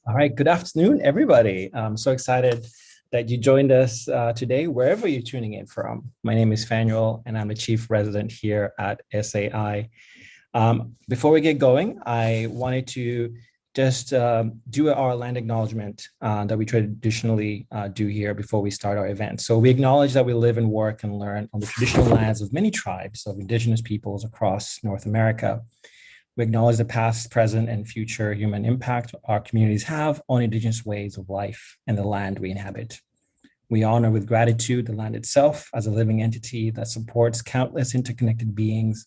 All right, good afternoon, everybody. I'm so excited that you joined us today, wherever you're tuning in from. My name is Fanuel, and I'm the Chief Resident here at SAI. Before we get going, I wanted to just do our land acknowledgement that we traditionally do here before we start our event. So we acknowledge that we live and work and learn on the traditional lands of many tribes of indigenous peoples across North America. We acknowledge the past, present, and future human impact our communities have on indigenous ways of life and the land we inhabit. We honor with gratitude the land itself as a living entity that supports countless interconnected beings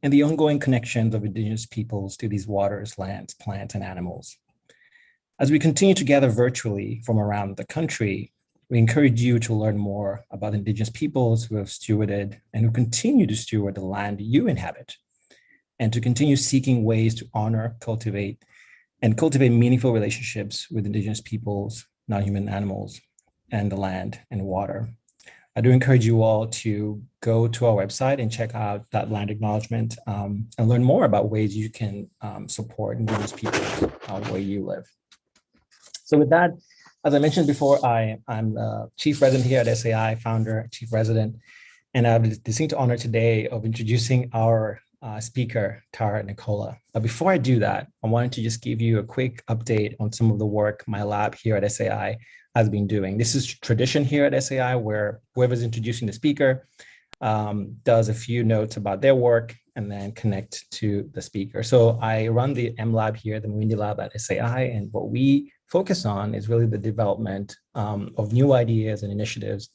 and the ongoing connections of indigenous peoples to these waters, lands, plants, and animals. As we continue to gather virtually from around the country, we encourage you to learn more about indigenous peoples who have stewarded and who continue to steward the land you inhabit, and to continue seeking ways to honor, cultivate meaningful relationships with indigenous peoples, non-human animals, and the land and water. I do encourage you all to go to our website and check out that land acknowledgement and learn more about ways you can support indigenous peoples where you live. So with that, as I mentioned before, I'm the Chief Resident here at SAI, founder, Chief Resident, and I have the distinct honor today of introducing our speaker, Tara Nicola. But before I do that, I wanted to just give you a quick update on some of the work my lab here at SAI has been doing. This is tradition here at SAI where whoever's introducing the speaker does a few notes about their work and then connect to the speaker. So I run the M Lab here, the Marine Lab at SAI, and what we focus on is really the development of new ideas and initiatives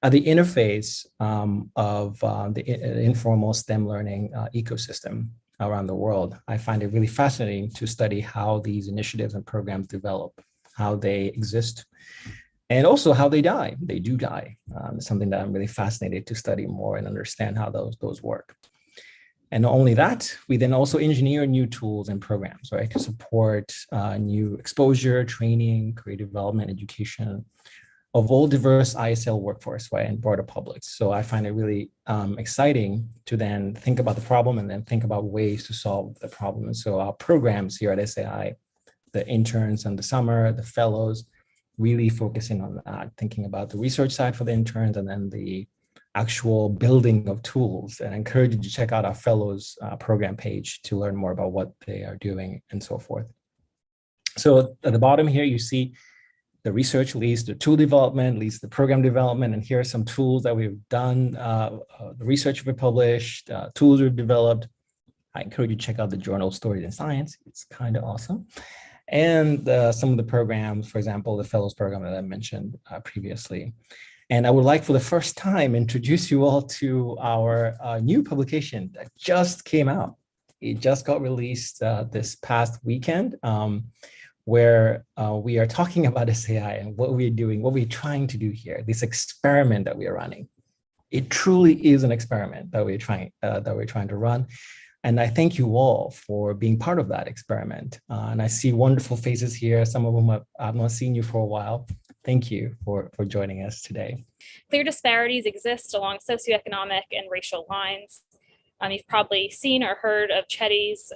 at the interface of the informal STEM learning ecosystem around the world. I find it really fascinating to study how these initiatives and programs develop, how they exist, and also how they die. They do die. It's something that I'm really fascinated to study more and understand how those work. And not only that, we then also engineer new tools and programs, right, to support new exposure, training, career development, education, of all diverse ISL workforce, right, and broader publics. So I find it really exciting to then think about the problem and then think about ways to solve the problem. And so our programs here at SAI, the interns in the summer, the fellows, really focusing on that, thinking about the research side for the interns and then the actual building of tools. And I encourage you to check out our fellows program page to learn more about what they are doing and so forth. So at the bottom here, you see the research leads to tool development, leads to program development, and here are some tools that we've done, the research we've published, tools we've developed. I encourage you to check out the journal Stories in Science. It's kind of awesome. And some of the programs, for example, the Fellows program that I mentioned previously. And I would like for the first time introduce you all to our new publication that just came out. It just got released this past weekend. Where we are talking about SAI and what we're doing, what we're trying to do here, this experiment that we are running. It truly is an experiment that we're trying to run. And I thank you all for being part of that experiment. And I see wonderful faces here. Some of them I've not seen you for a while. Thank you for joining us today. Clear disparities exist along socioeconomic and racial lines. You've probably seen or heard of Chetty's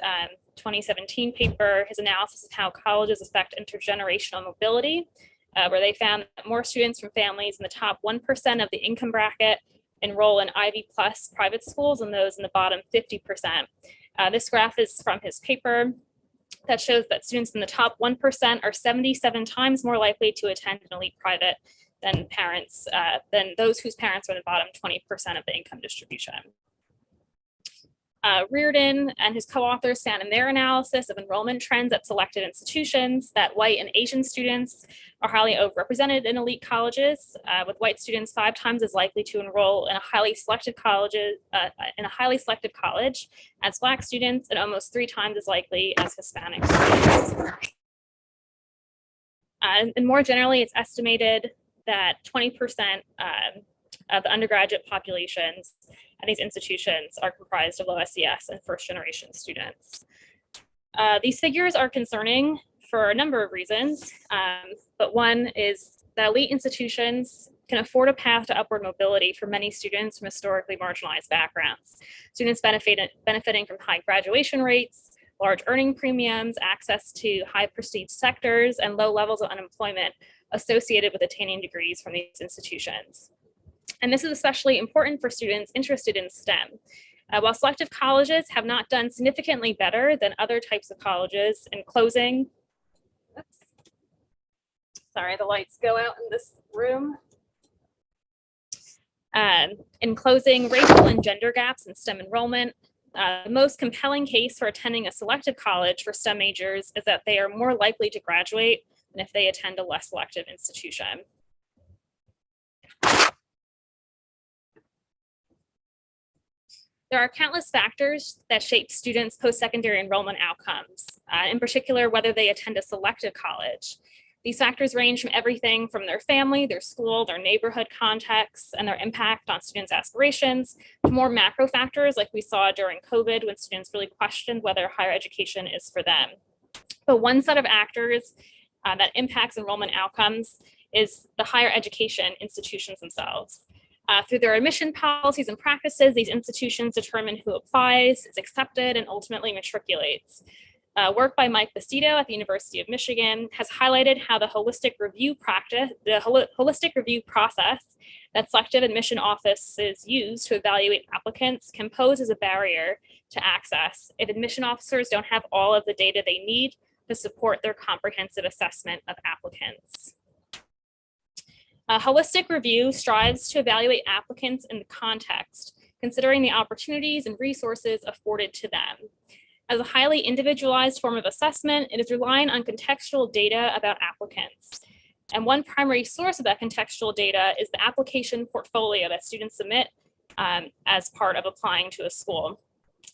2017 paper, his analysis of how colleges affect intergenerational mobility, where they found that more students from families in the top 1% of the income bracket enroll in Ivy Plus private schools than those in the bottom 50%. This graph is from his paper that shows that students in the top 1% are 77 times more likely to attend an elite private than those whose parents are in the bottom 20% of the income distribution. Reardon and his co-authors found in their analysis of enrollment trends at selected institutions that white and Asian students are highly overrepresented in elite colleges, with white students 5 times as likely to enroll in a highly selected college as Black students, and almost 3 times as likely as Hispanic students. And more generally, it's estimated that 20% of the undergraduate populations at these institutions are comprised of low SES and first-generation students. These figures are concerning for a number of reasons, but one is that elite institutions can afford a path to upward mobility for many students from historically marginalized backgrounds. Students benefiting from high graduation rates, large earning premiums, access to high prestige sectors, and low levels of unemployment associated with attaining degrees from these institutions. And this is especially important for students interested in STEM. While selective colleges have not done significantly better than other types of colleges, in closing, sorry, the lights go out in this room. In closing, racial and gender gaps in STEM enrollment, the most compelling case for attending a selective college for STEM majors is that they are more likely to graduate than if they attend a less selective institution. There are countless factors that shape students' post-secondary enrollment outcomes, in particular, whether they attend a selective college. These factors range from everything from their family, their school, their neighborhood context, and their impact on students' aspirations, to more macro factors like we saw during COVID when students really questioned whether higher education is for them. But one set of actors that impacts enrollment outcomes is the higher education institutions themselves. Through their admission policies and practices, these institutions determine who applies, is accepted, and ultimately matriculates. Work by Mike Bastido at the University of Michigan has highlighted how the holistic review process that selective admission offices use to evaluate applicants can pose as a barrier to access if admission officers don't have all of the data they need to support their comprehensive assessment of applicants. Holistic review strives to evaluate applicants in the context, considering the opportunities and resources afforded to them. As a highly individualized form of assessment, it is relying on contextual data about applicants. And one primary source of that contextual data is the application portfolio that students submit as part of applying to a school.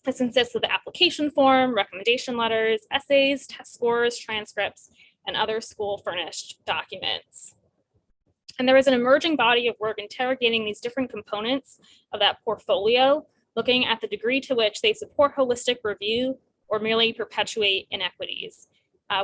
This consists of the application form, recommendation letters, essays, test scores, transcripts, and other school furnished documents. And there is an emerging body of work interrogating these different components of that portfolio, looking at the degree to which they support holistic review or merely perpetuate inequities.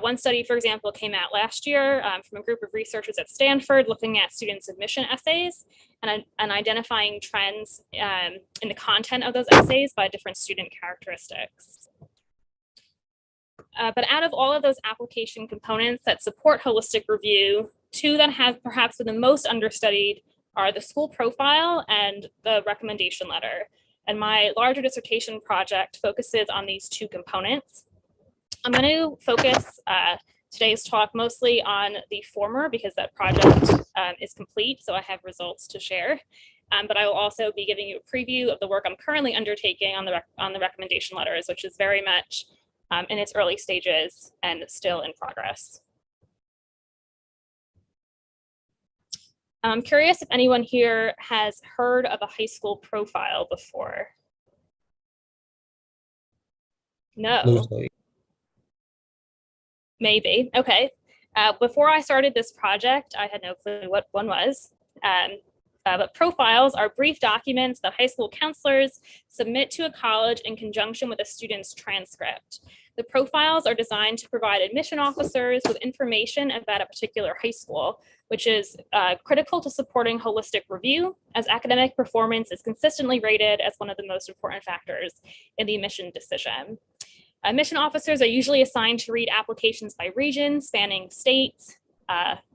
One study, for example, came out last year from a group of researchers at Stanford looking at student submission essays and identifying trends in the content of those essays by different student characteristics. But out of all of those application components that support holistic review, two that have perhaps been the most understudied are the school profile and the recommendation letter. And my larger dissertation project focuses on these two components. I'm going to focus today's talk mostly on the former because that project is complete, so I have results to share. But I will also be giving you a preview of the work I'm currently undertaking on the recommendation letters, which is very much in its early stages and still in progress. I'm curious if anyone here has heard of a high school profile before. No. Loosely. Maybe. Okay. Before I started this project, I had no clue what one was. But profiles are brief documents that high school counselors submit to a college in conjunction with a student's transcript. The profiles are designed to provide admission officers with information about a particular high school, which is critical to supporting holistic review, as academic performance is consistently rated as one of the most important factors in the admission decision. Admission officers are usually assigned to read applications by region, spanning states,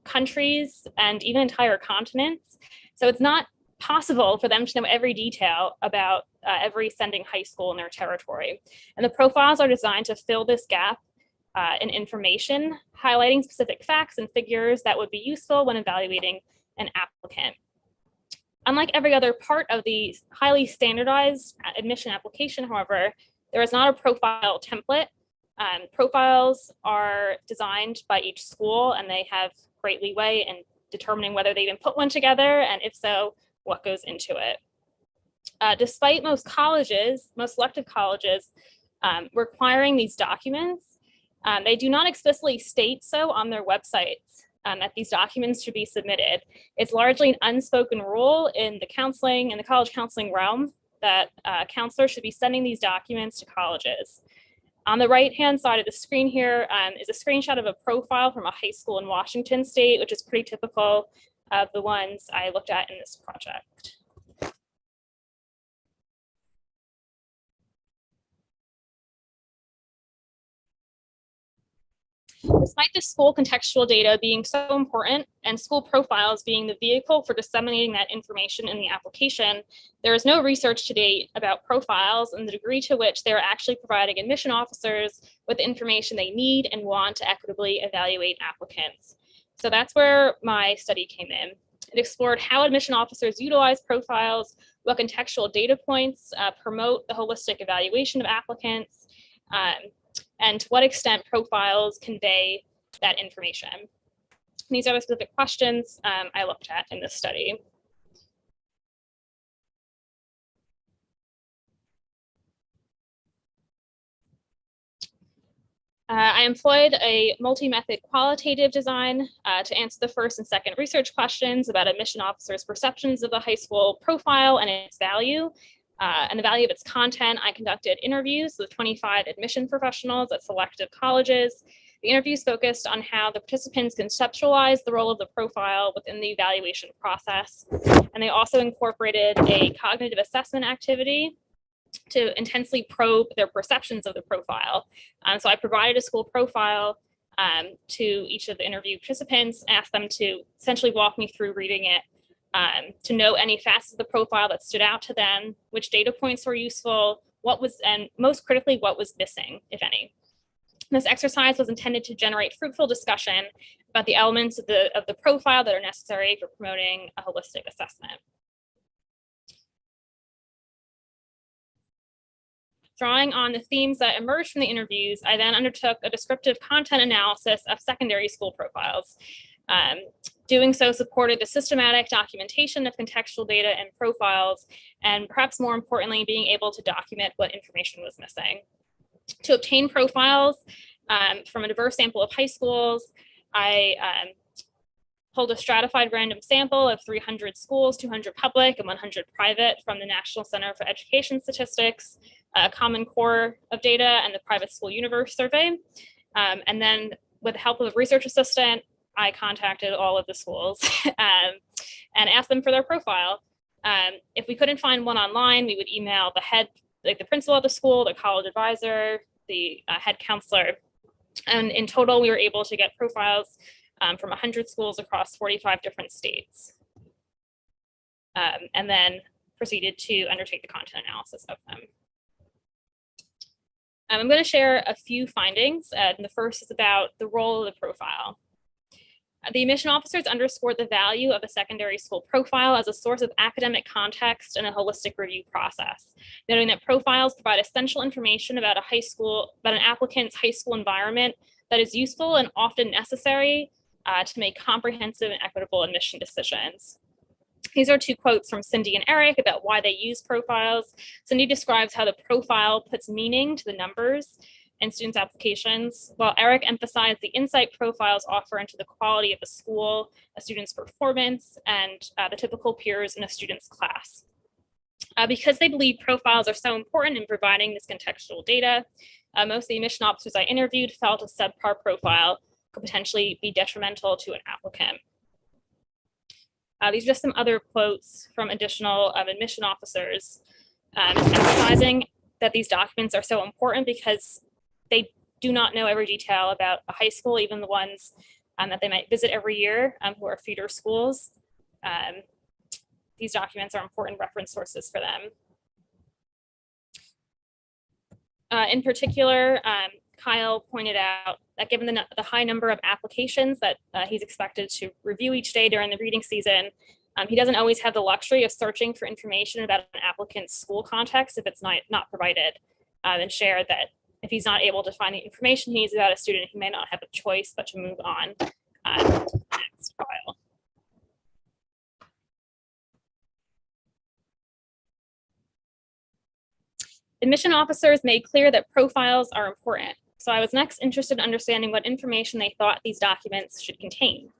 countries, and even entire continents. So it's not possible for them to know every detail about every sending high school in their territory. And the profiles are designed to fill this gap in information, highlighting specific facts and figures that would be useful when evaluating an applicant. Unlike every other part of the highly standardized admission application, however, there is not a profile template. Profiles are designed by each school, and they have great leeway in determining whether they even put one together, and if so, what goes into it. Despite most selective colleges requiring these documents, they do not explicitly state so on their websites that these documents should be submitted. It's largely an unspoken rule in the counseling and the college counseling realm that counselors should be sending these documents to colleges. On the right-hand side of the screen here is a screenshot of a profile from a high school in Washington State, which is pretty typical of the ones I looked at in this project. Despite the school contextual data being so important and school profiles being the vehicle for disseminating that information in the application, there is no research to date about profiles and the degree to which they are actually providing admission officers with the information they need and want to equitably evaluate applicants. So that's where my study came in. It explored how admission officers utilize profiles, what contextual data points promote the holistic evaluation of applicants, and to what extent profiles convey that information. These are the specific questions I looked at in this study. I employed a multi-method qualitative design to answer the first and second research questions about admission officers' perceptions of the high school profile and its value. And the value of its content. I conducted interviews with 25 admission professionals at selective colleges. The interviews focused on how the participants conceptualize the role of the profile within the evaluation process. And they also incorporated a cognitive assessment activity to intensely probe their perceptions of the profile. So I provided a school profile to each of the interview participants, asked them to essentially walk me through reading it, to know any facets of the profile that stood out to them, which data points were useful, and most critically, what was missing, if any. This exercise was intended to generate fruitful discussion about the elements of the profile that are necessary for promoting a holistic assessment. Drawing on the themes that emerged from the interviews, I then undertook a descriptive content analysis of secondary school profiles. Doing so supported the systematic documentation of contextual data and profiles, and perhaps more importantly, being able to document what information was missing. To obtain profiles from a diverse sample of high schools, I pulled a stratified random sample of 300 schools, 200 public and 100 private from the National Center for Education Statistics, a Common Core of data, and the Private School Universe survey. And then with the help of a research assistant, I contacted all of the schools and asked them for their profile. If we couldn't find one online, we would email the head, like the principal of the school, the college advisor, the head counselor. And in total, we were able to get profiles from 100 schools across 45 different states. And then proceeded to undertake the content analysis of them. I'm going to share a few findings. And the first is about the role of the profile. The admission officers underscored the value of a secondary school profile as a source of academic context and a holistic review process, noting that profiles provide essential information about an applicant's high school environment that is useful and often necessary to make comprehensive and equitable admission decisions. These are two quotes from Cindy and Eric about why they use profiles. Cindy describes how the profile puts meaning to the numbers and students' applications, while Eric emphasized the insight profiles offer into the quality of the school, a student's performance, and the typical peers in a student's class. Because they believe profiles are so important in providing this contextual data, most of the admission officers I interviewed felt a subpar profile could potentially be detrimental to an applicant. These are just some other quotes from additional admission officers emphasizing that these documents are so important because they do not know every detail about a high school, even the ones that they might visit every year who are feeder schools. These documents are important reference sources for them. In particular, Kyle pointed out that given the high number of applications that he's expected to review each day during the reading season, he doesn't always have the luxury of searching for information about an applicant's school context if it's not provided, and shared that if he's not able to find the information he needs about a student, he may not have a choice but to move on to the next file. Admission officers made clear that profiles are important. So I was next interested in understanding what information they thought these documents should contain.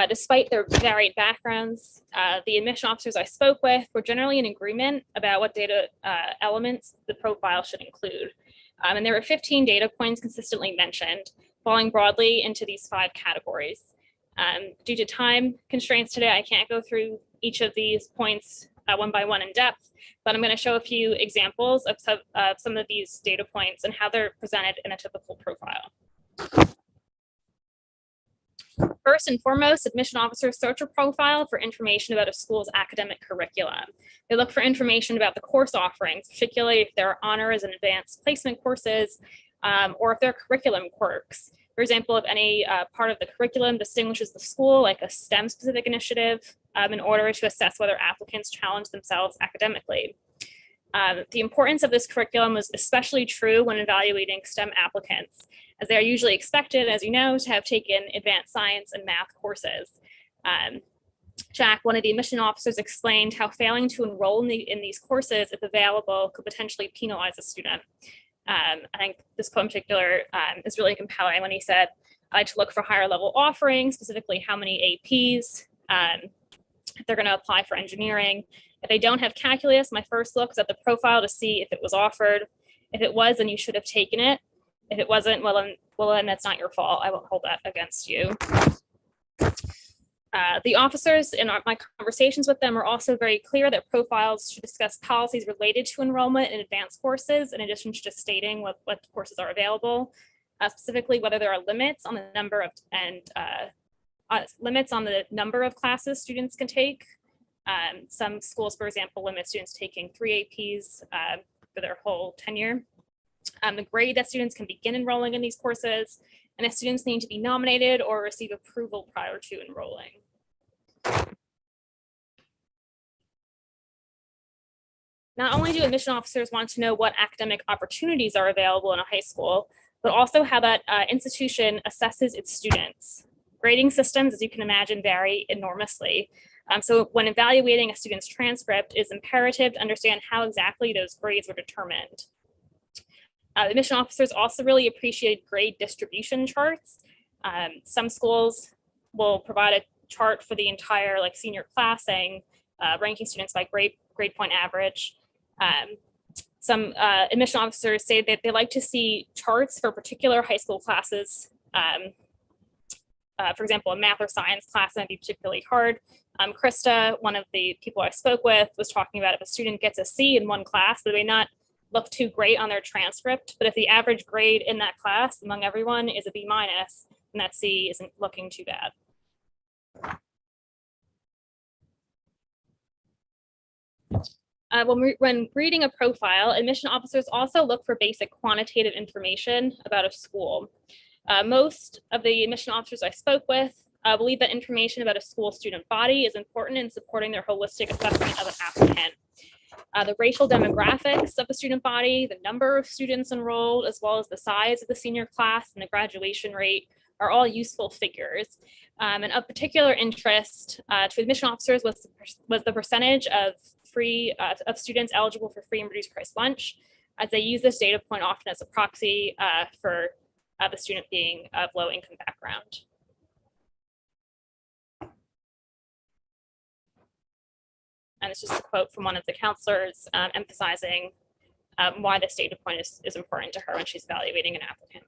Despite their varied backgrounds, the admission officers I spoke with were generally in agreement about what data elements the profile should include. And there were 15 data points consistently mentioned, falling broadly into these 5 categories. Due to time constraints today, I can't go through each of these points one by one in depth, but I'm going to show a few examples of some of these data points and how they're presented in a typical profile. First and foremost, admission officers search a profile for information about a school's academic curriculum. They look for information about the course offerings, particularly if there are honors and advanced placement courses, or if there are curriculum quirks. For example, if any part of the curriculum distinguishes the school, like a STEM-specific initiative, in order to assess whether applicants challenge themselves academically. The importance of this curriculum was especially true when evaluating STEM applicants, as they are usually expected, as you know, to have taken advanced science and math courses. Jack, one of the admission officers, explained how failing to enroll in these courses, if available, could potentially penalize a student. I think this quote in particular is really compelling when he said, "I like to look for higher level offerings, specifically how many APs, if they're going to apply for engineering. If they don't have calculus, my first look is at the profile to see if it was offered. If it was, then you should have taken it. If it wasn't, well, then that's not your fault. I won't hold that against you." The officers in my conversations with them are also very clear that profiles should discuss policies related to enrollment in advanced courses, in addition to just stating what courses are available, specifically whether there are limits on the number of classes students can take. Some schools, for example, limit students taking 3 APs for their whole tenure. The grade that students can begin enrolling in these courses, and if students need to be nominated or receive approval prior to enrolling. Not only do admission officers want to know what academic opportunities are available in a high school, but also how that institution assesses its students. Grading systems, as you can imagine, vary enormously. So when evaluating a student's transcript, it is imperative to understand how exactly those grades were determined. Admission officers also really appreciate grade distribution charts. Some schools will provide a chart for the entire senior class saying ranking students by grade point average. Some admission officers say that they like to see charts for particular high school classes. For example, a math or science class might be particularly hard. Krista, one of the people I spoke with, was talking about if a student gets a C in one class, they may not look too great on their transcript, but if the average grade in that class among everyone is a B-, then that C isn't looking too bad. When reading a profile, admission officers also look for basic quantitative information about a school. Most of the admission officers I spoke with believe that information about a school student body is important in supporting their holistic assessment of an applicant. The racial demographics of the student body, the number of students enrolled, as well as the size of the senior class and the graduation rate are all useful figures. And of particular interest to admission officers was the percentage of students eligible for free and reduced price lunch, as they use this data point often as a proxy for the student being of low income background. And it's just a quote from one of the counselors emphasizing why this data point is important to her when she's evaluating an applicant.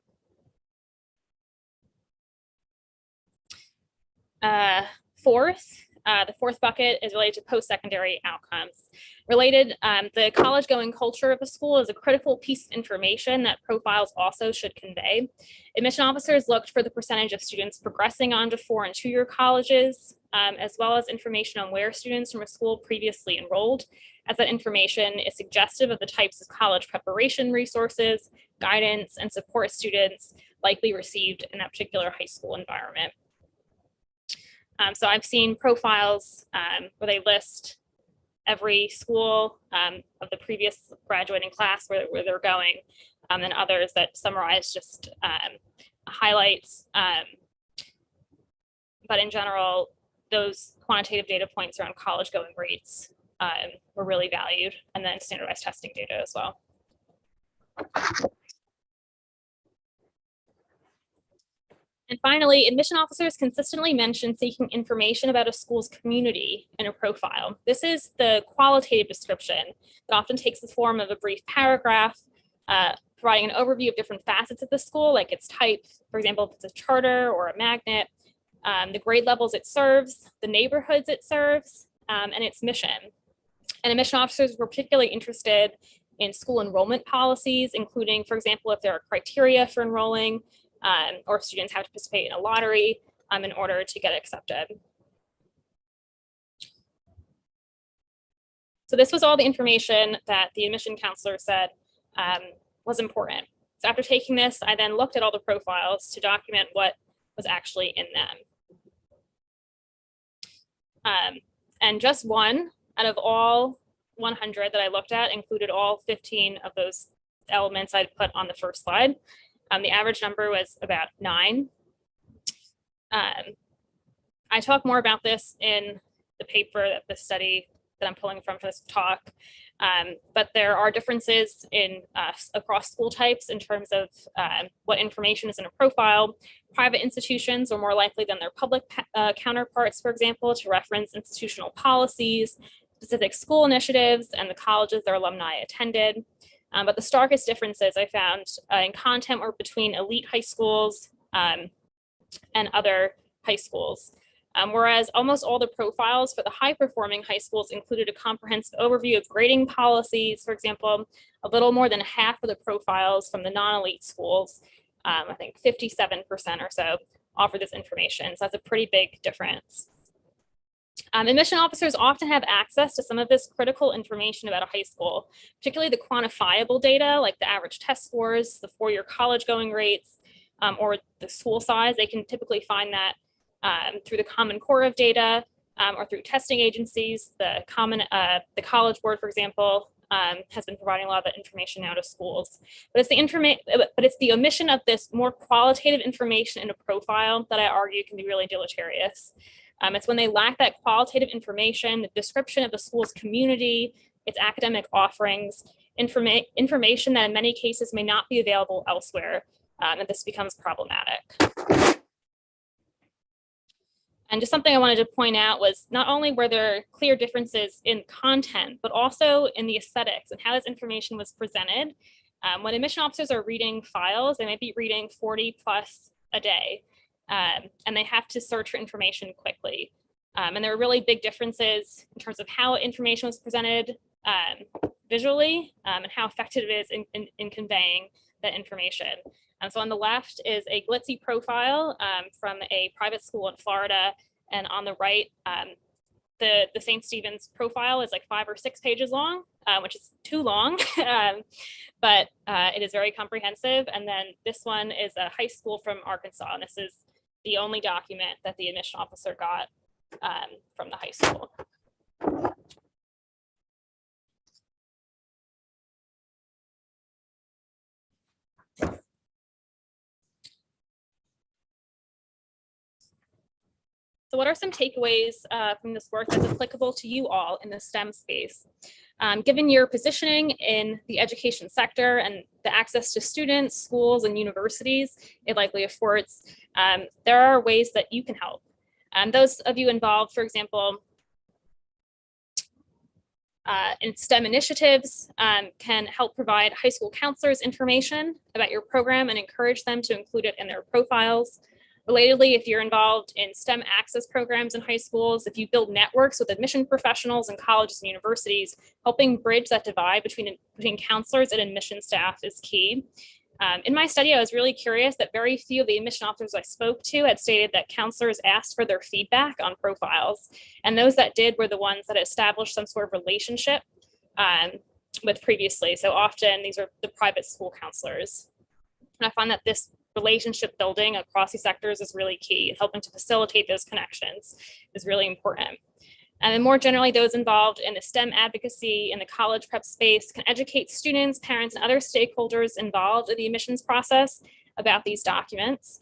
The fourth bucket is related to post-secondary outcomes. Related, the college-going culture of a school is a critical piece of information that profiles also should convey. Admission officers looked for the percentage of students progressing onto 4- and 2-year colleges, as well as information on where students from a school previously enrolled, as that information is suggestive of the types of college preparation resources, guidance, and support students likely received in that particular high school environment. So I've seen profiles where they list every school of the previous graduating class where they're going, and others that summarize just highlights. But in general, those quantitative data points around college going rates were really valued, and then standardized testing data as well. And finally, admission officers consistently mention seeking information about a school's community in a profile. This is the qualitative description that often takes the form of a brief paragraph, providing an overview of different facets of the school, like its type, for example, if it's a charter or a magnet, the grade levels it serves, the neighborhoods it serves, and its mission. And admission officers were particularly interested in school enrollment policies, including, for example, if there are criteria for enrolling, or if students have to participate in a lottery, in order to get accepted. So this was all the information that the admission counselor said was important. So after taking this, I then looked at all the profiles to document what was actually in them. And just one out of all 100 that I looked at included all 15 of those elements I'd put on the first slide. The average number was about 9. I talk more about this in the paper, the study that I'm pulling from for this talk. But there are differences in across school types in terms of what information is in a profile. Private institutions are more likely than their public counterparts, for example, to reference institutional policies, specific school initiatives, and the colleges their alumni attended. But the starkest differences I found in content were between elite high schools and other high schools. Whereas almost all the profiles for the high-performing high schools included a comprehensive overview of grading policies. For example, a little more than half of the profiles from the non-elite schools, I think 57% or so, offer this information. So that's a pretty big difference. Admission officers often have access to some of this critical information about a high school, particularly the quantifiable data, like the average test scores, the four-year college going rates, or the school size. They can typically find that through the Common Core of data or through testing agencies. The College Board, for example, has been providing a lot of that information now to schools. But it's the omission of this more qualitative information in a profile that I argue can be really deleterious. It's when they lack that qualitative information, the description of the school's community, its academic offerings, information that in many cases may not be available elsewhere, that this becomes problematic. And just something I wanted to point out was not only were there clear differences in content, but also in the aesthetics and how this information was presented. When admission officers are reading files, they might be reading 40 plus a day, and they have to search for information quickly. And there are really big differences in terms of how information was presented visually and how effective it is in conveying that information. So on the left is a glitzy profile from a private school in Florida. And on the right, the St. Stephen's profile is like 5 or 6 pages long, which is too long, but it is very comprehensive. And then this one is a high school from Arkansas. And this is the only document that the admission officer got from the high school. So what are some takeaways from this work that's applicable to you all in the STEM space? Given your positioning in the education sector and the access to students, schools, and universities it likely affords, there are ways that you can help. Those of you involved, for example, in STEM initiatives can help provide high school counselors information about your program and encourage them to include it in their profiles. Relatedly, if you're involved in STEM access programs in high schools, if you build networks with admission professionals in colleges and universities, helping bridge that divide between counselors and admission staff is key. In my study, I was really curious that very few of the admission officers I spoke to had stated that counselors asked for their feedback on profiles. And those that did were the ones that established some sort of relationship with previously. So often these are the private school counselors. And I find that this relationship building across these sectors is really key. Helping to facilitate those connections is really important. And then more generally, those involved in the STEM advocacy in the college prep space can educate students, parents, and other stakeholders involved in the admissions process about these documents.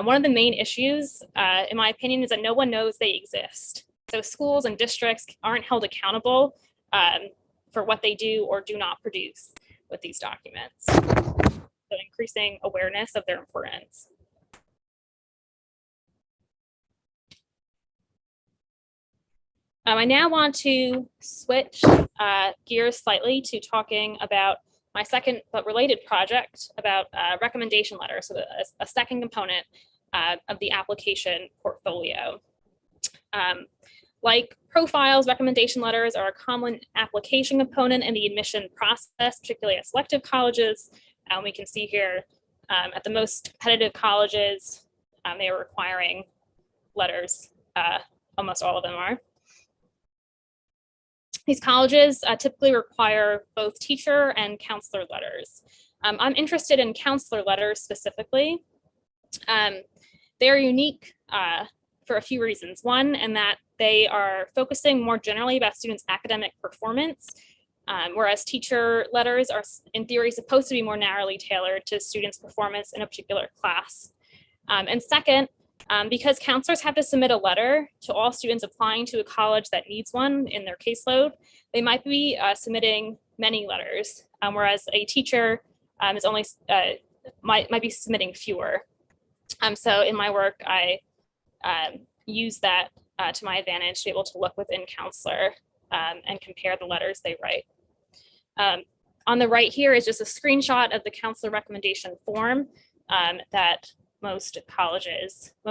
One of the main issues, in my opinion, is that no one knows they exist. So schools and districts aren't held accountable for what they do or do not produce with these documents. So increasing awareness of their importance. I now want to switch gears slightly to talking about my second but related project about recommendation letters, so a second component of the application portfolio. Like profiles, recommendation letters are a common application component in the admission process, particularly at selective colleges. We can see here at the most competitive colleges, they are requiring letters. Almost all of them are. These colleges typically require both teacher and counselor letters. I'm interested in counselor letters specifically. They're unique for a few reasons. One, in that they are focusing more generally about students' academic performance, whereas teacher letters are, in theory, supposed to be more narrowly tailored to students' performance in a particular class. And second, because counselors have to submit a letter to all students applying to a college that needs one in their caseload, they might be submitting many letters, whereas a teacher is only might be submitting fewer. So in my work, I use that to my advantage to be able to look within counselor and compare the letters they write. On the right here is just a screenshot of the counselor recommendation form that most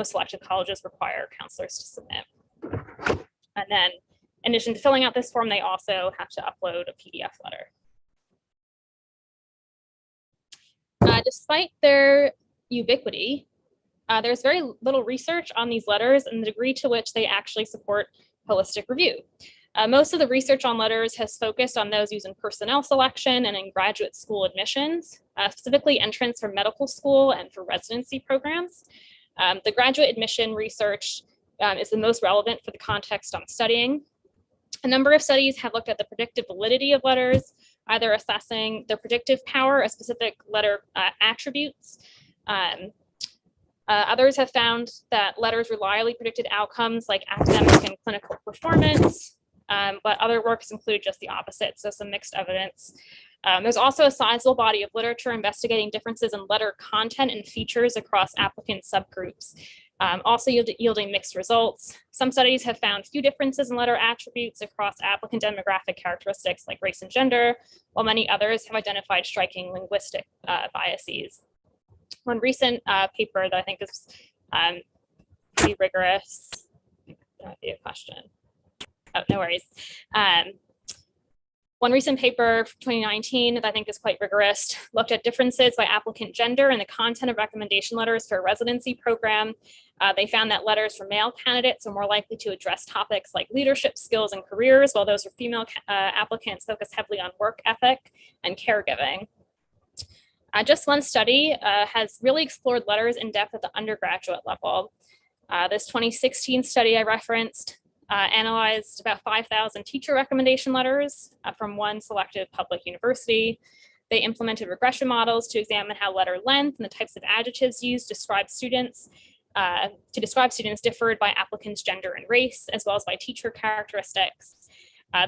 selective colleges require counselors to submit. And then in addition to filling out this form, they also have to upload a PDF letter. Despite their ubiquity, there's very little research on these letters and the degree to which they actually support holistic review. Most of the research on letters has focused on those used in personnel selection and in graduate school admissions, specifically entrance for medical school and for residency programs. The graduate admission research is the most relevant for the context I'm studying. A number of studies have looked at the predictive validity of letters, either assessing the predictive power of specific letter attributes. Others have found that letters reliably predicted outcomes like academic and clinical performance, but other works include just the opposite, so some mixed evidence. There's also a sizable body of literature investigating differences in letter content and features across applicant subgroups, also yielding mixed results. Some studies have found few differences in letter attributes across applicant demographic characteristics like race and gender, while many others have identified striking linguistic biases. One recent paper that I think is pretty rigorous, that might be a question. Oh, no worries. One recent paper from 2019 that I think is quite rigorous looked at differences by applicant gender and the content of recommendation letters for a residency program. They found that letters for male candidates are more likely to address topics like leadership skills and careers, while those for female applicants focus heavily on work ethic and caregiving. Just one study has really explored letters in depth at the undergraduate level. This 2016 study I referenced analyzed about 5,000 teacher recommendation letters from one selective public university. They implemented regression models to examine how letter length and the types of adjectives used to describe students differed by applicants' gender and race, as well as by teacher characteristics.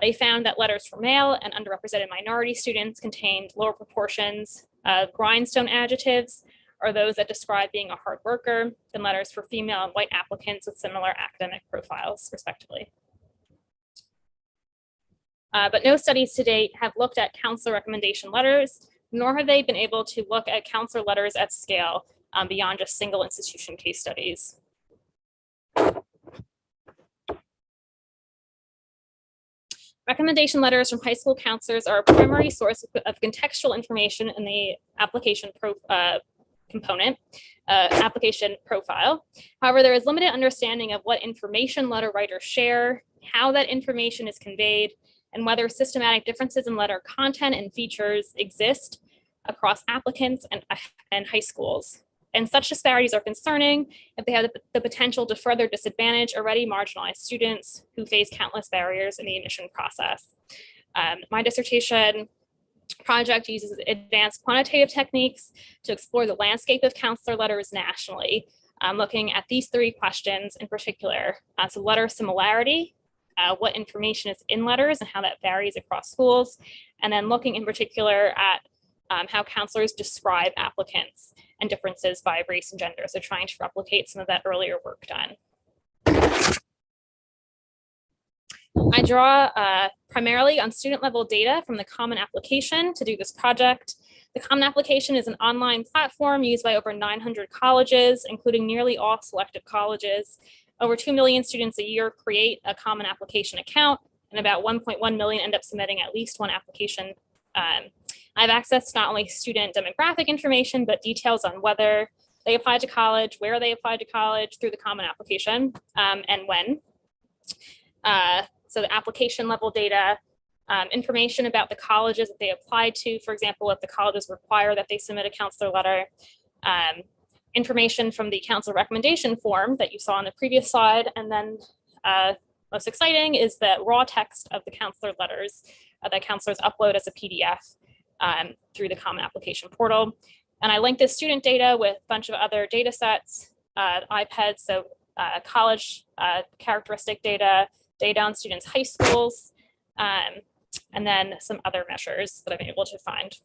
They found that letters for male and underrepresented minority students contained lower proportions of grindstone adjectives, or those that describe being a hard worker, than letters for female and white applicants with similar academic profiles, respectively. But no studies to date have looked at counselor recommendation letters, nor have they been able to look at counselor letters at scale beyond just single institution case studies. Recommendation letters from high school counselors are a primary source of contextual information in the application application profile. However, there is limited understanding of what information letter writers share, how that information is conveyed, and whether systematic differences in letter content and features exist across applicants and high schools. And such disparities are concerning if they have the potential to further disadvantage already marginalized students who face countless barriers in the admission process. My dissertation project uses advanced quantitative techniques to explore the landscape of counselor letters nationally, looking at these three questions in particular. So letter similarity, what information is in letters and how that varies across schools, and then looking in particular at how counselors describe applicants and differences by race and gender. So trying to replicate some of that earlier work done. I draw primarily on student level data from the Common Application to do this project. The Common Application is an online platform used by over 900 colleges, including nearly all selective colleges. Over 2 million students a year create a Common Application account, and about 1.1 million end up submitting at least one application. I have access to not only student demographic information, but details on whether they applied to college, where they applied to college through the common application, and when. So the application level data, information about the colleges that they applied to, for example, if the colleges require that they submit a counselor letter, information from the counselor recommendation form that you saw on the previous slide, and then most exciting is the raw text of the counselor letters that counselors upload as a PDF through the Common Application portal. And I linked this student data with a bunch of other data sets, iPads, so college characteristic data, data on students' high schools, and then some other measures that I've been able to find.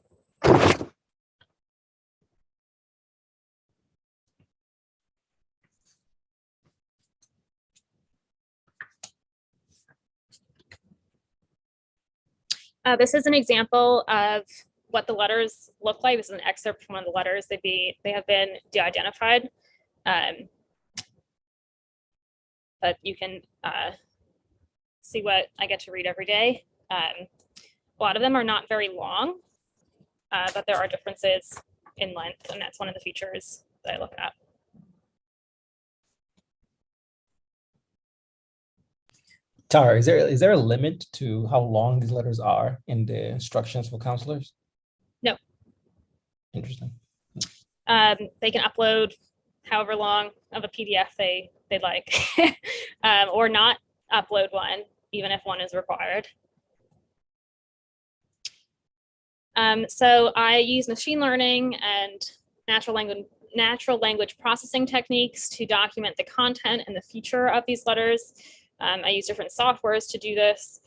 This is an example of what the letters look like. This is an excerpt from one of the letters. They have been de-identified, but you can see what I get to read every day. A lot of them are not very long, but there are differences in length, and that's one of the features that I look at. Tara, is there a limit to how long these letters are in the instructions for counselors? No. Interesting. They can upload however long of a PDF they'd like, or not upload one, even if one is required. So I use machine learning and natural language processing techniques to document the content and the feature of these letters. I use different softwares to do this.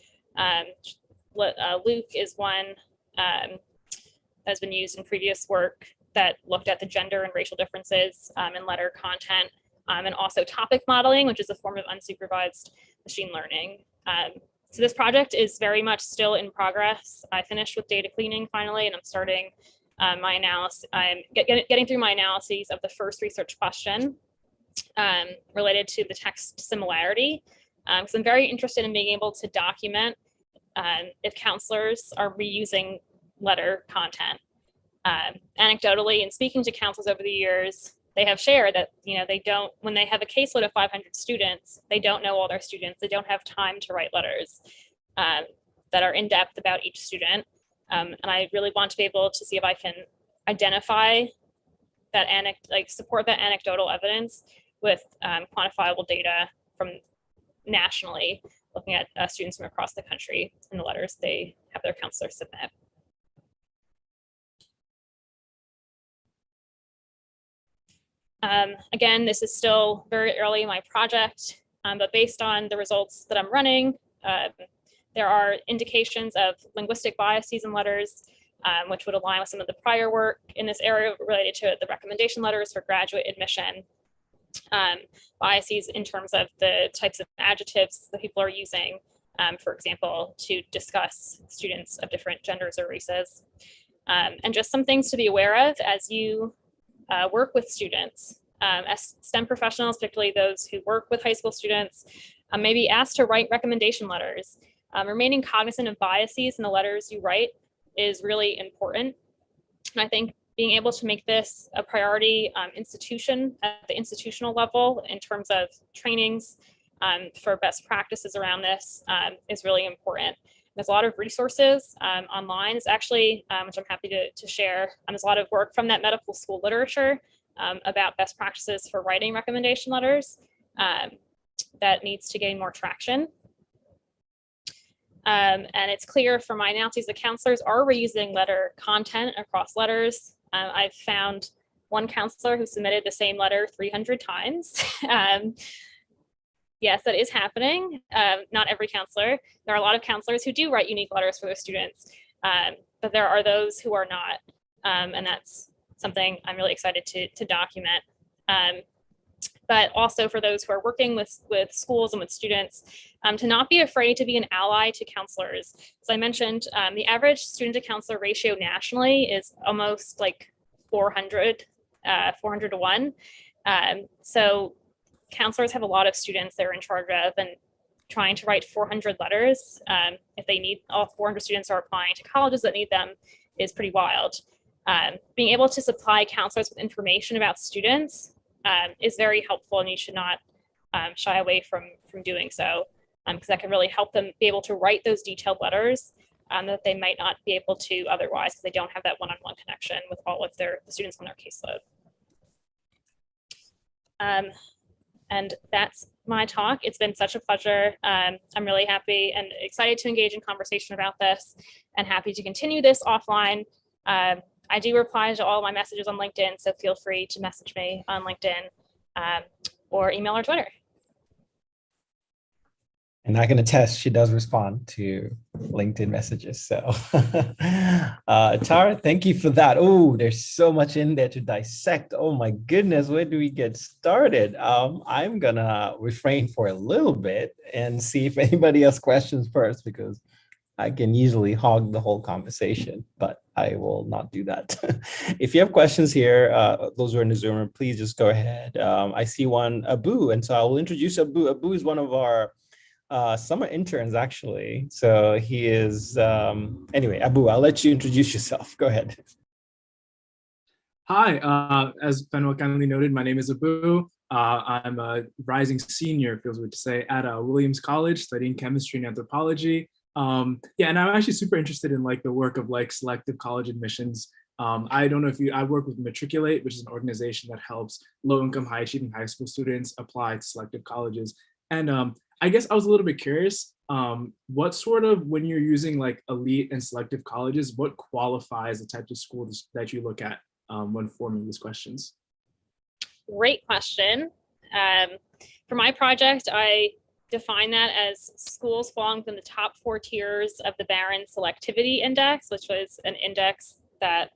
Luke is one that has been used in previous work that looked at the gender and racial differences in letter content, and also topic modeling, which is a form of unsupervised machine learning. So this project is very much still in progress. I finished with data cleaning finally, and I'm starting my analysis. I'm getting through my analyses of the first research question related to the text similarity. So I'm very interested in being able to document if counselors are reusing letter content. Anecdotally, and speaking to counselors over the years, they have shared that they don't, when they have a caseload of 500 students, they don't know all their students. They don't have time to write letters that are in depth about each student. And I really want to be able to see if I can identify that support that anecdotal evidence with quantifiable data from nationally, looking at students from across the country and the letters they have their counselors submit. Again, this is still very early in my project, but based on the results that I'm running, there are indications of linguistic biases in letters, which would align with some of the prior work in this area related to the recommendation letters for graduate admission. Biases in terms of the types of adjectives that people are using, for example, to discuss students of different genders or races. And just some things to be aware of as you work with students. As STEM professionals, particularly those who work with high school students, may be asked to write recommendation letters. Remaining cognizant of biases in the letters you write is really important. And I think being able to make this a priority at the institutional level in terms of trainings for best practices around this is really important. There's a lot of resources online. It's actually, which I'm happy to share, there's a lot of work from that medical school literature about best practices for writing recommendation letters that needs to gain more traction. And it's clear from my analyses that counselors are reusing letter content across letters. I've found one counselor who submitted the same letter 300 times. Yes, that is happening. Not every counselor. There are a lot of counselors who do write unique letters for their students, but there are those who are not. And that's something I'm really excited to document. But also for those who are working with schools and with students, to not be afraid to be an ally to counselors. As I mentioned, the average student to counselor ratio nationally is almost like 400 to 1. So counselors have a lot of students they're in charge of, and trying to write 400 letters, if they need all 400 students are applying to colleges that need them, is pretty wild. Being able to supply counselors with information about students is very helpful, and you should not shy away from doing so, because that can really help them be able to write those detailed letters that they might not be able to otherwise, because they don't have that one-on-one connection with all of the students on their caseload. And that's my talk. It's been such a pleasure. I'm really happy and excited to engage in conversation about this, and happy to continue this offline. I do reply to all my messages on LinkedIn, so feel free to message me on LinkedIn or email or Twitter. And I can attest, she does respond to LinkedIn messages. So Tara, thank you for that. Oh, there's so much in there to dissect. Oh my goodness, where do we get started? I'm gonna refrain for a little bit and see if anybody has questions first, because I can easily hog the whole conversation, but I will not do that. If you have questions here, those who are in the Zoom room, please just go ahead. I see one, Abu, and so I will introduce Abu. Abu is one of our summer interns, actually. So he is, anyway, Abu, I'll let you introduce yourself. Go ahead. Hi, as Fenwell kindly noted, my name is Abu. I'm a rising senior, feels weird to say, at Williams College studying chemistry and anthropology. Yeah, and I'm actually super interested in like the work of like selective college admissions. I don't know if I work with Matriculate, which is an organization that helps low-income, high-achieving high school students apply to selective colleges. And I guess I was a little bit curious, what sort of, when you're using like elite and selective colleges, what qualifies the types of schools that you look at when forming these questions? Great question. For my project, I define that as schools falling within the top 4 tiers of the Barron Selectivity Index, which was an index that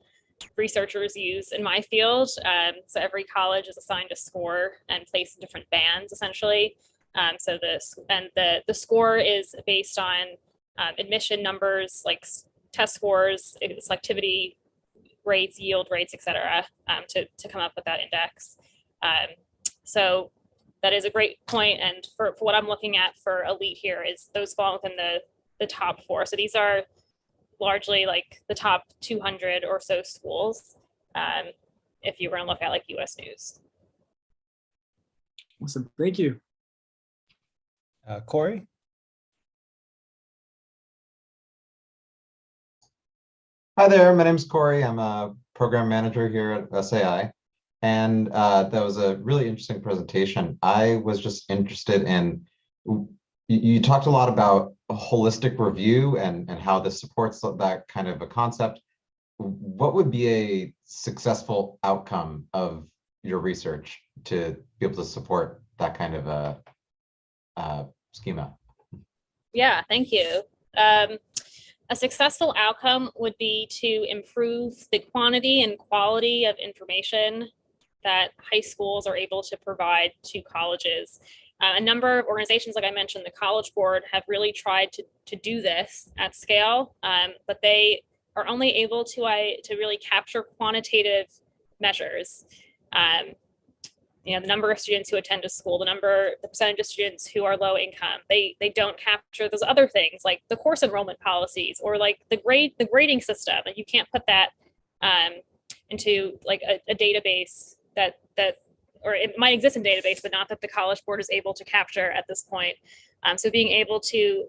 researchers use in my field. So every college is assigned a score and placed in different bands, essentially. So the score is based on admission numbers, like test scores, selectivity rates, yield rates, etc., to come up with that index. So that is a great point. And for what I'm looking at for elite here is those fall within the top 4. So these are largely like the top 200 or so schools, if you were to look at like US News. Awesome, thank you. Corey? Hi there, my name's Corey. I'm a program manager here at SAI. And that was a really interesting presentation. I was just interested in, you talked a lot about a holistic review and how this supports that kind of a concept. What would be a successful outcome of your research to be able to support that kind of a schema? Yeah, thank you. A successful outcome would be to improve the quantity and quality of information that high schools are able to provide to colleges. A number of organizations, like I mentioned, the College Board, have really tried to do this at scale, but they are only able to really capture quantitative measures. The number of students who attend a school, the percentage of students who are low income. They don't capture those other things like the course enrollment policies or like the grading system. And you can't put that into like a database or it might exist in database, but not that the College Board is able to capture at this point. So being able to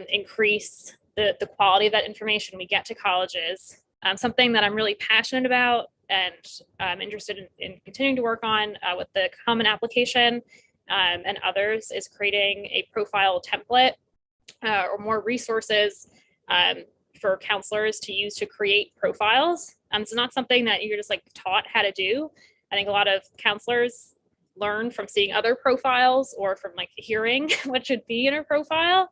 increase the quality of that information we get to colleges, something that I'm really passionate about and I'm interested in continuing to work on with the Common Application and others, is creating a profile template or more resources for counselors to use to create profiles. It's not something that you're just like taught how to do. I think a lot of counselors learn from seeing other profiles or from like hearing what should be in a profile.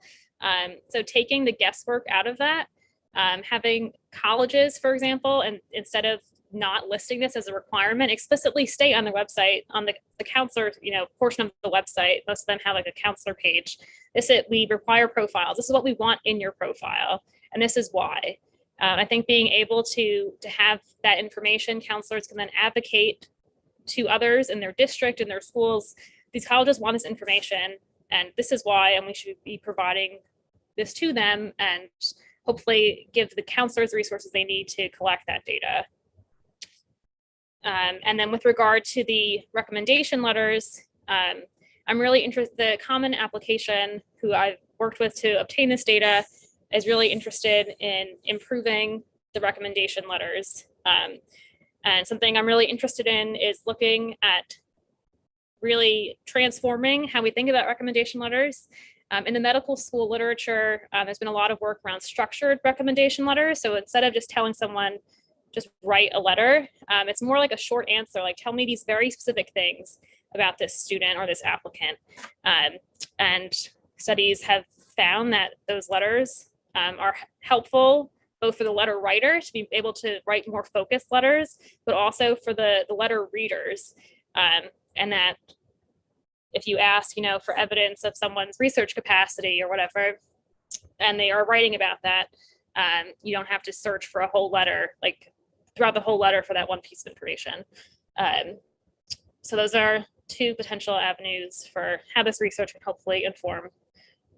So taking the guesswork out of that, having colleges, for example, and instead of not listing this as a requirement, explicitly state on the website, on the counselor, portion of the website, most of them have like a counselor page. We require profiles. This is what we want in your profile, and this is why. I think being able to have that information, counselors can then advocate to others in their district, in their schools. These colleges want this information, and this is why, and we should be providing this to them and hopefully give the counselors the resources they need to collect that data And then with regard to the recommendation letters, I'm really interested, the common application who I've worked with to obtain this data is really interested in improving the recommendation letters. And something I'm really interested in is looking at really transforming how we think about recommendation letters. In the medical school literature, there's been a lot of work around structured recommendation letters. So instead of just telling someone, just write a letter, it's more like a short answer, like tell me these very specific things about this student or this applicant. And studies have found that those letters are helpful both for the letter writer to be able to write more focused letters, but also for the letter readers. And that if you ask, for evidence of someone's research capacity or whatever, and they are writing about that, you don't have to search for a whole letter, like throughout the whole letter for that one piece of information. So those are two potential avenues for how this research can hopefully inform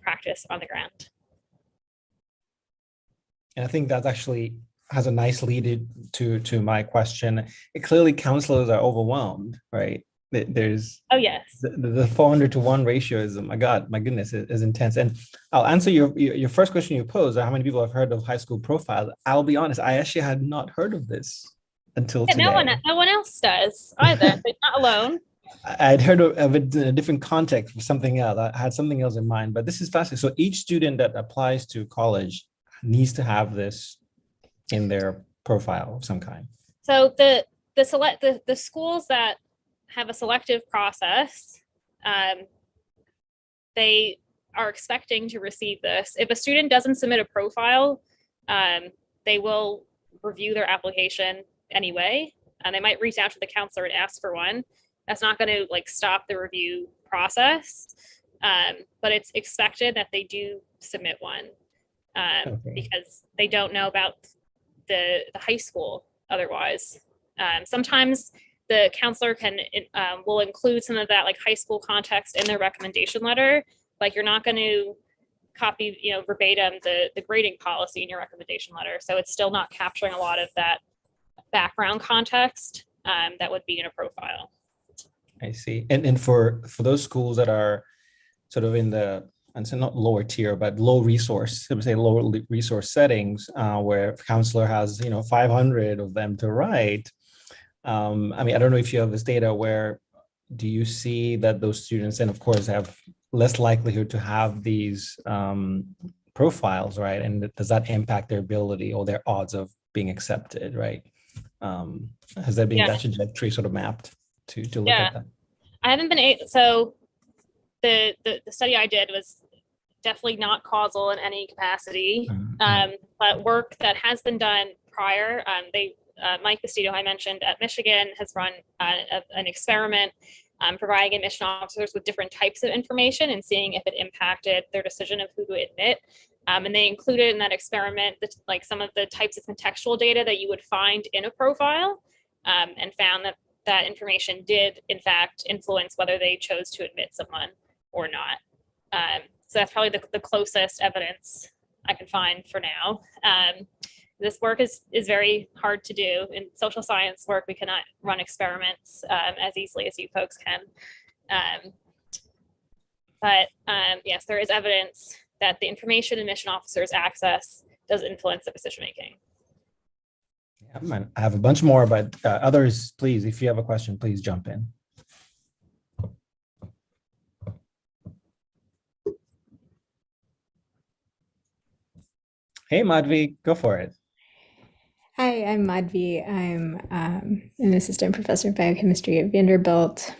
practice on the ground. And I think that actually has a nice lead to my question. Clearly, counselors are overwhelmed, right? There's oh yes, the 400 to 1 ratio is, oh my God, my goodness, is intense. And I'll answer your first question you posed, how many people have heard of high school profiles? I'll be honest, I actually had not heard of this until today. No one else does either. They're not alone. I'd heard of it in a different context for something else. I had something else in mind, but this is fascinating. So each student that applies to college needs to have this in their profile of some kind. So the schools that have a selective process, they are expecting to receive this. If a student doesn't submit a profile, they will review their application anyway, and they might reach out to the counselor and ask for one. That's not going to stop the review process, but it's expected that they do submit one because they don't know about the high school otherwise. Sometimes the counselor will include some of that high school context in their recommendation letter. You're not going to copy verbatim the grading policy in your recommendation letter, so it's still not capturing a lot of that background context that would be in a profile. I see. And for those schools that are sort of in the, and so not lower tier, but low resource, I would say lower resource settings, where counselor has 500 of them to write. I mean, I don't know if you have this data. Where do you see that those students, and of course, have less likelihood to have these profiles, right? And does that impact their ability or their odds of being accepted, right? Has there been that trajectory sort of mapped to look at that? I haven't been able, so the study I did was definitely not causal in any capacity, but work that has been done prior, Mike Bastido, I mentioned at Michigan, has run an experiment providing admission officers with different types of information and seeing if it impacted their decision of who to admit. And they included in that experiment some of the types of contextual data that you would find in a profile, and found that information did in fact influence whether they chose to admit someone or not. So that's probably the closest evidence I can find for now. This work is very hard to do. In social science work, we cannot run experiments as easily as you folks can. But yes, there is evidence that the information admission officers access does influence the decision-making. Yeah, I have a bunch more, but others, please, if you have a question, please jump in. Hey, Madhvi, go for it. Hi, I'm Madhvi. I'm an assistant professor of biochemistry at Vanderbilt,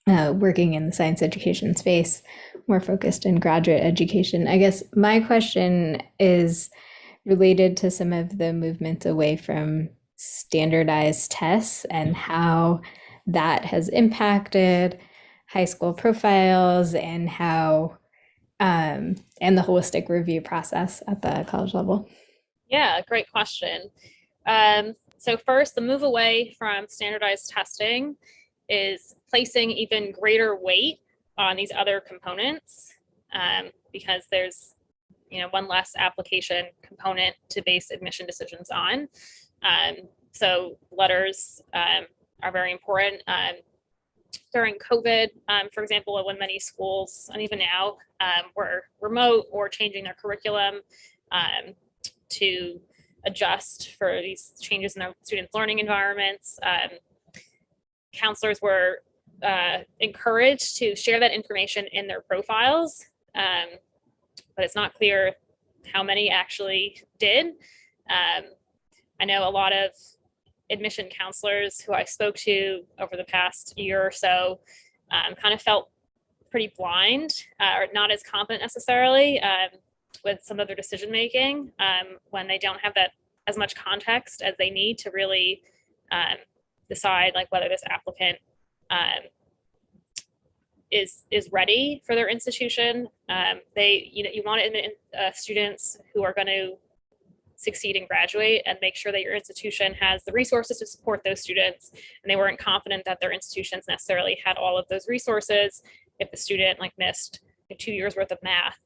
working in the science education space, more focused in graduate education. I guess my question is related to some of the movement away from standardized tests and how that has impacted high school profiles and how and the holistic review process at the college level. Yeah, great question. So first, the move away from standardized testing is placing even greater weight on these other components, because there's one less application component to base admission decisions on. So letters are very important. During COVID, for example, when many schools, and even now, were remote or changing their curriculum to adjust for these changes in their students' learning environments, counselors were encouraged to share that information in their profiles, but it's not clear how many actually did. I know a lot of admission counselors who I spoke to over the past year or so kind of felt pretty blind or not as competent necessarily with some of their decision making when they don't have that as much context as they need to really decide like whether this applicant is ready for their institution. You want to admit students who are going to succeed and graduate, and make sure that your institution has the resources to support those students. And they weren't confident that their institutions necessarily had all of those resources. If the student like missed 2 years worth of math,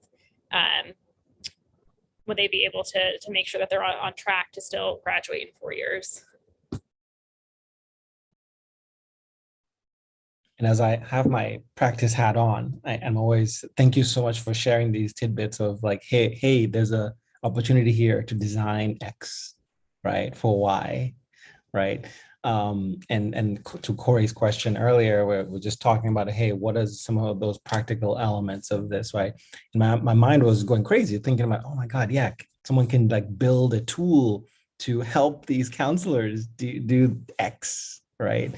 would they be able to make sure that they're on track to still graduate in 4 years? And as I have my practice hat on, I'm always, thank you so much for sharing these tidbits of like, hey, there's a opportunity here to design X, right, for Y, right? And to Corey's question earlier, where we're just talking about, hey, what are some of those practical elements of this, right? And my mind was going crazy thinking about, oh my God, yeah, someone can like build a tool to help these counselors do X, right?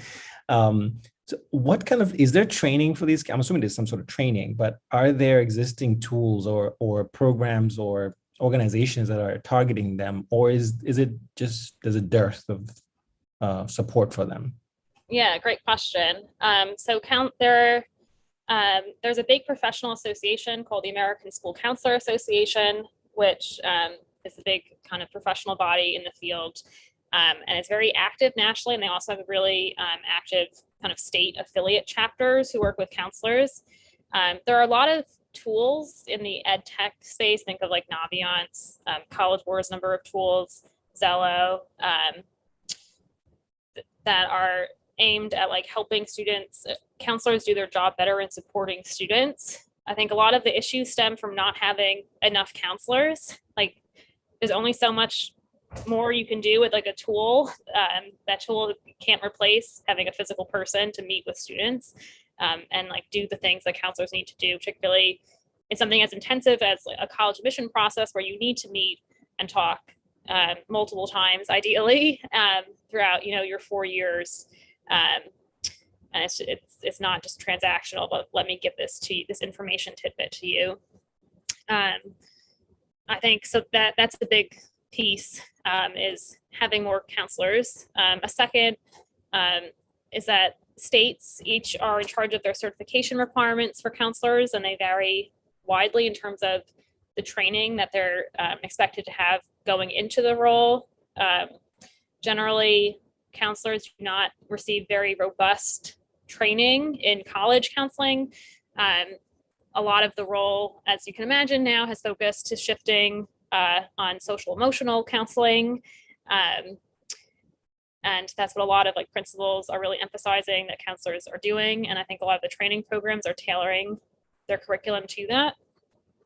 So what kind of, is there training for these? I'm assuming there's some sort of training, but are there existing tools or programs or organizations that are targeting them, or is it just there's a dearth of support for them? Yeah, great question. There's a big professional association called the American School Counselor Association, which is a big kind of professional body in the field, and it's very active nationally. And they also have a really active kind of state affiliate chapters who work with counselors. There are a lot of tools in the ed tech space. Think of like Naviance, College Wars number of tools, Zello, that are aimed at like helping students, counselors do their job better in supporting students. I think a lot of the issues stem from not having enough counselors. Like there's only so much more you can do with like a tool. That tool can't replace having a physical person to meet with students. And like do the things that counselors need to do, particularly in something as intensive as a college admission process where you need to meet and talk multiple times, ideally, throughout your 4 years. And it's not just transactional, but let me give this information tidbit to you. I think so that's the big piece, is having more counselors. A second is that states each are in charge of their certification requirements for counselors, and they vary widely in terms of the training that they're expected to have going into the role. Generally, counselors do not receive very robust training in college counseling. A lot of the role, as you can imagine now, has focused to shifting on social emotional counseling. And that's what a lot of like principals are really emphasizing that counselors are doing. And I think a lot of the training programs are tailoring their curriculum to that.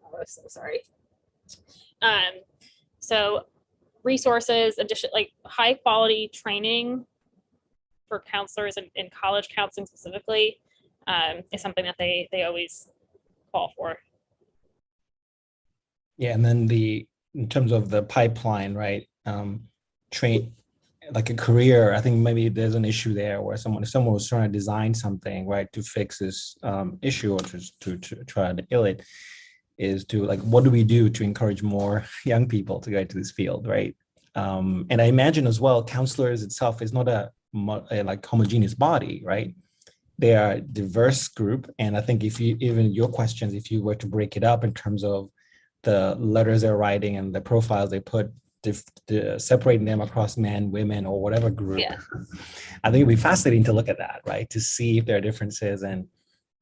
Oh, I'm so sorry. So resources, like high quality training for counselors in college counseling specifically is something that they always call for. Yeah, and then in terms of the pipeline, right? Train like a career. I think maybe there's an issue there where someone was trying to design something, right, to fix this issue or to try to kill it. Is to like, what do we do to encourage more young people to go into this field, right? And I imagine as well, counselors itself is not a like homogeneous body, right? They are a diverse group, and I think even your questions, if you were to break it up in terms of the letters they're writing and the profiles they put, separating them across men, women, or whatever group, yeah. I think it'd be fascinating to look at that, right? To see if there are differences and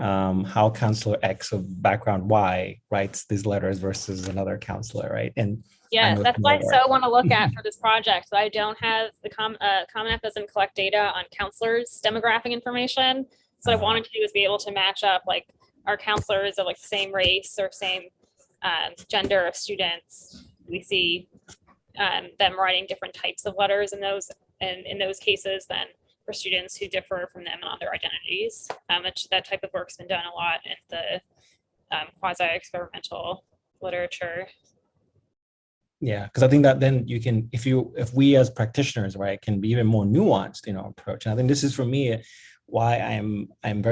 how counselor X of background Y writes these letters versus another counselor, right? And Yes, know that's some what I of our so want to look at for this project. So I don't have the Common App doesn't collect data on counselors' demographic information. So what I wanted to do is be able to match up like our counselors of like the same race or same gender of students. We see them writing different types of letters in those cases than for students who differ from them on their identities. That type of work's been done a lot in the quasi-experimental literature. Yeah, because I think that then you can, if we as practitioners, right, can be even more nuanced in our approach. And I think this is for me why I'm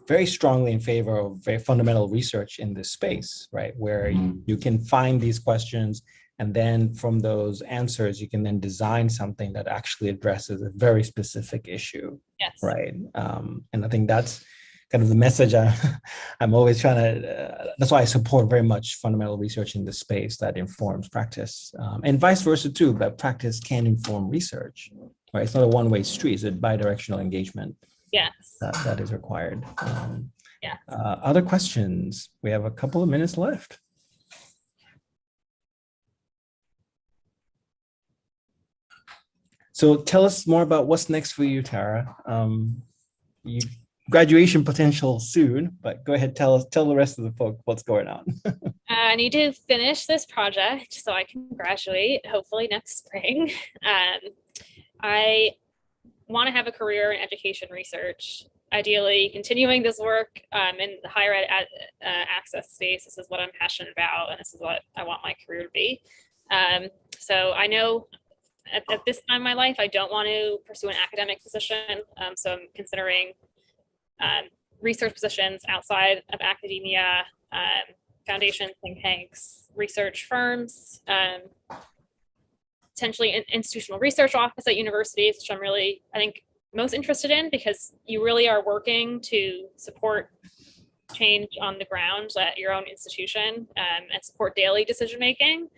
very strongly in favor of very fundamental research in this space, right, where you can find these questions, and then from those answers, you can then design something that actually addresses a very specific issue. Yes. Right. And I think that's kind of the message I'm always trying to, that's why I support very much fundamental research in this space that informs practice, and vice versa too, but practice can inform research, right? It's not a one-way street, it's a bi-directional engagement. Yes. That is required. Yeah. Other questions? We have a couple of minutes left. So tell us more about what's next for you, Tara. Graduation potential soon, but go ahead, tell the rest of the folks what's going on. I need to finish this project so I can graduate, hopefully next spring. I want to have a career in education research, ideally continuing this work in the higher ed access space. This is what I'm passionate about, and this is what I want my career to be. So I know at this time in my life, I don't want to pursue an academic position. So I'm considering research positions outside of academia, foundations, think tanks, research firms, potentially an institutional research office at universities, which I'm really, I think, most interested in, because you really are working to support change on the ground at your own institution, and support daily decision making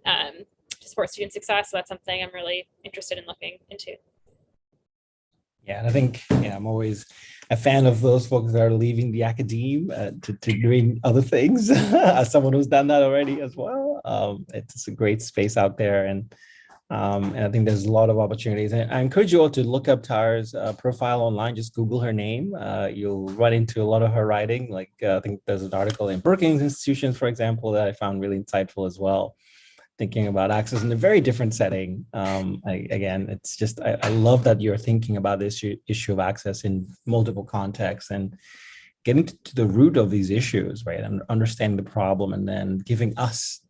to support student success. So that's something I'm really interested in looking into. Yeah, and I think, I'm always a fan of those folks that are leaving the academe to doing other things. As someone who's done that already as well, it's a great space out there, and I think there's a lot of opportunities. And I encourage you all to look up Tara's profile online. Just Google her name. You'll run into a lot of her writing. Like I think there's an article in Brookings Institutions, for example, that I found really insightful as well, thinking about access in a very different setting. Again, it's just, I love that you're thinking about this issue of access in multiple contexts and getting to the root of these issues, right? And understanding the problem, and then giving us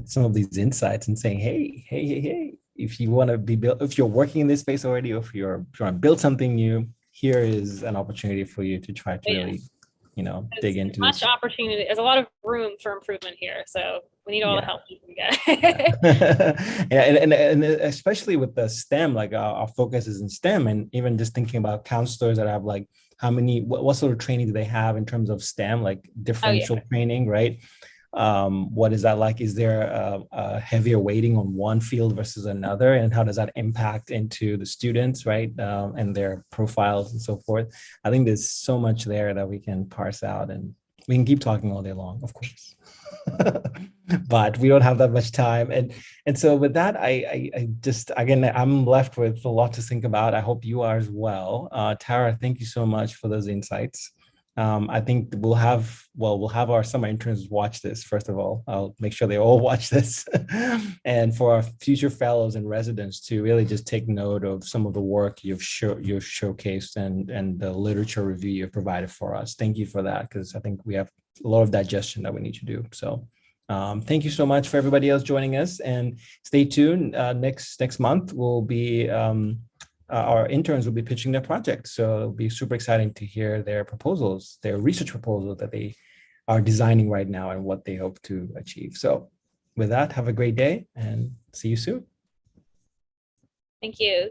some of these insights and saying, hey, if you want to be built, if you're working in this space already, or if you're trying to build something new, here is an opportunity for you to try to really, dig into much this. opportunity. There's a lot of room for improvement here. So we need all the help we can get. Yeah, and especially with the STEM, like our focus is in STEM, and even just thinking about counselors that have like what sort of training do they have in terms of STEM, like differential training, right? What is that like? Is there a heavier weighting on one field versus another, and how does that impact into the students, right? And their profiles and so forth. I think there's so much there that we can parse out, and we can keep talking all day long, of course. But we don't have that much time, and so with that, I just, again, I'm left with a lot to think about. I hope you are as well. Tara, thank you so much for those insights. I think we'll have our summer interns watch this. First of all, I'll make sure they all watch this. And for our future fellows and residents to really just take note of some of the work you've showcased and the literature review you've provided for us. Thank you for that, because I think we have a lot of digestion that we need to do. So thank you so much for everybody else joining us, and stay tuned. Next month will be our interns will be pitching their project. So it'll be super exciting to hear their proposals, their research proposals that they are designing right now and what they hope to achieve. So with that, have a great day and see you soon. Thank you.